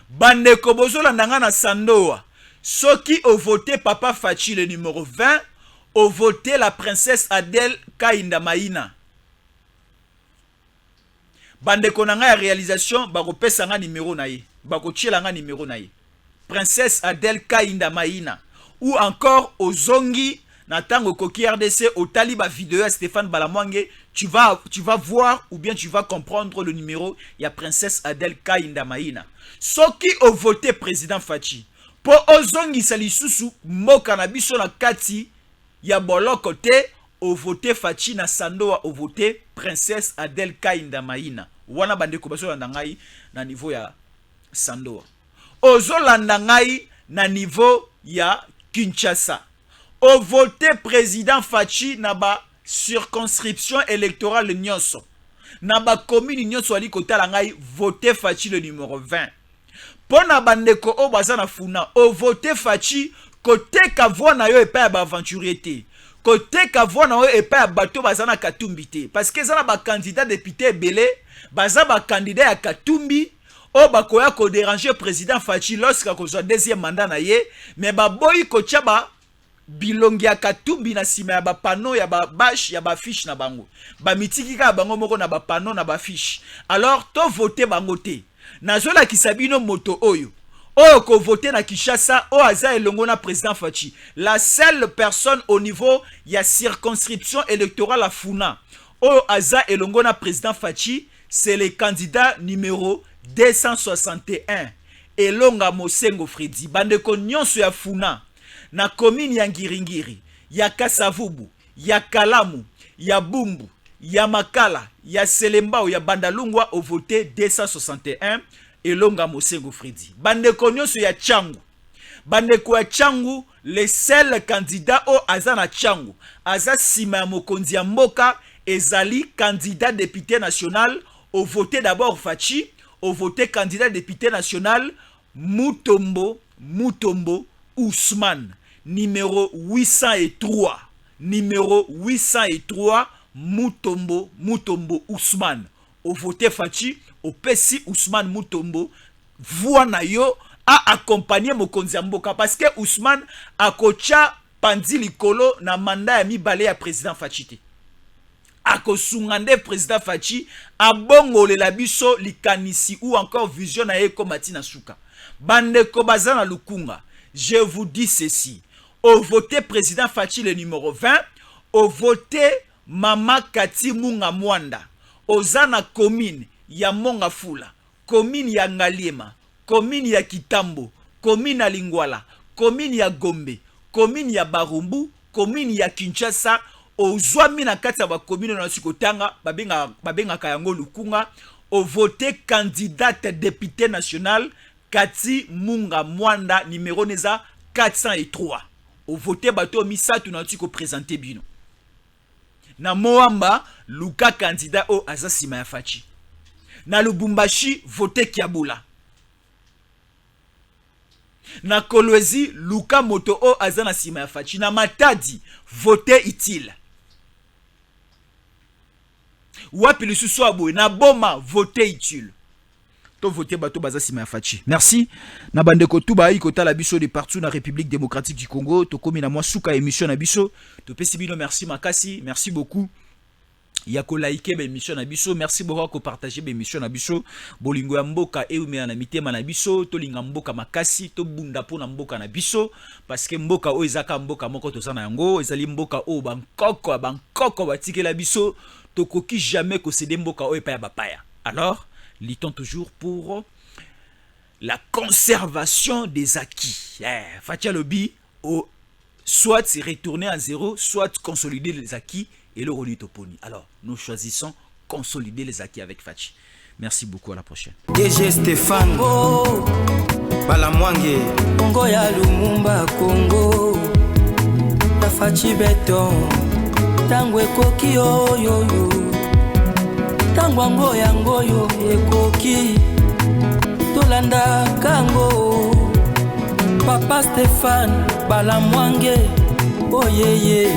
Bande Kobozola Nangana Sandoa, ceux qui ont voté Papa Fachi le numéro 20, ont voté la princesse Adèle Kainda Maïna. Bande Konanga ya réalisation, bako pesa nga numéro na ye, bako tchela nga numéro na ye. Princesse Adèle Kainda Maïna. Ou encore aux Zongi, Natango Koki RDC, au Taliba vidéo à Stéphane Balamwange, tu vas voir ou bien tu vas comprendre le numéro, il y a Princesse Adèle Kainda Maïna. Ceux qui ont voté président Fachi, pour Ozongi Salisusu, Mokanabiso na Kati, il y a Bolo côté, au voté Fachi na Sandoa, au voté Princesse Adèle Kainda Maïna. Wana bande kobaso la nangai na niveau ya Sandoa. Ozo landangai na niveau ya Kinshasa. Au voté président Fachi na ba circonscription électorale nyonso. Na ba commune nyonso ali kota langai voté Fachi le numéro 20. Pona bandeko o bazana funa au voté Fachi côté kavwa na yo epa ba aventurier. Côté kavwa na yo epa bato bazana katumbi te parce que zana ba candidat député belé baza ba candidat ya katumbi. o bakoya ko déranger président Fachi lorsque ko soit deuxième mandat na ye, mais ba boy ko tchaba bilongi ya katumbi na sima ya ba panneau ya ba bâche ya ba fiche na bango. Ba mitiki ka bango moko na ba panneau na ba fiche. Alors to voter bango te. Na zola kisabino moto oyo. Oyo ko voter na Kinshasa o aza elongo na président Fachi. La seule personne au niveau ya circonscription électorale à Funa. Oyo aza elongo na président Fachi, c'est le candidat numéro 261. Elonga Mosengo Freddy. Bandeko nyonso ya Funa. Na commune ya Ngiringiri, ya Kasavubu, ya Kalamu, ya Bumbu, ya Makala, ya Selembao, ya Bandalungwa au voté 261 Elonga Mosengo Freddy. Bandeko nyonso ya Changu. Bandeko ya Changu, le seul candidat au Azana Changu. Aza sima ya mokonzi ya mboka ezali candidat député national au voté d'abord Fachi, au voté candidat député national Mutombo Ousmane. Numéro 803. Numéro 803, Mutombo Ousmane. Au voté Fachi, au Pessi Ousmane Mutombo, voix na yo a accompagné Mokonzi Mboka. Parce que Ousmane a kocha pandi likolo na mandat ya mibale ya président Fachi. Ako sungande président Fachi, a bongo le labiso likanisi ou encore vision na eko matina suka. Bande ko bazana lukunga. Je vous dis ceci. Au voté président Fachi le numéro 20, au voté Mama Kati Munga Mwanda, au Zana commune ya Monga Fula, commune ya Ngaliema, commune ya Kitambo, commune ya Lingwala, commune ya Gombe, commune ya Barumbu, commune ya Kinshasa, au Zwami na kati ya ba commune na Sikotanga, babenga kayango lukunga, au voté candidate député national Kati Munga Mwanda numéro neza 403. Au voté bateau misatu na tiko présenter bino. Na Moamba, Luka candidat au Azasima ya Fachi. Na Lubumbashi, voté Kiabula. Na Kolwezi, Luka moto o Azana Sima ya Fachi. Na Matadi, voté Itil. Wapi lisusu aboué. Na Boma, voté Itil. Voter bateau bazasima ya Fachi. Merci. Na bandeko tuba yi kota la biso de partout na République démocratique du Congo. To komi na moi suka émission na biso. To pesi bino merci makasi. Merci beaucoup. Yako like be émission na biso. Merci beaucoup ko partager be émission na biso. Bolingo ya mboka e ume na mitema na biso. To linga mboka makasi. To bunda po na mboka na biso. Parce que mboka o ezaka mboka moko to sana yango. Ezali mboka o bankoko batike la biso. To koki jamais ko céder mboka o epa ya bapaya. Alors lit-on toujours pour la conservation des acquis. Fatia Lobby, soit c'est retourner à zéro, soit consolider les acquis et le relit au pony. Alors, nous choisissons consolider les acquis avec Fachi. Merci beaucoup, à la prochaine. DG Stéphane Balamwange Congo ya Lumumba Congo La Fachi Beton Tangwe Koki yo Tangwango yango yo ekoki Tolanda kango Papa Stéphane Balamwange Oh yeah yeah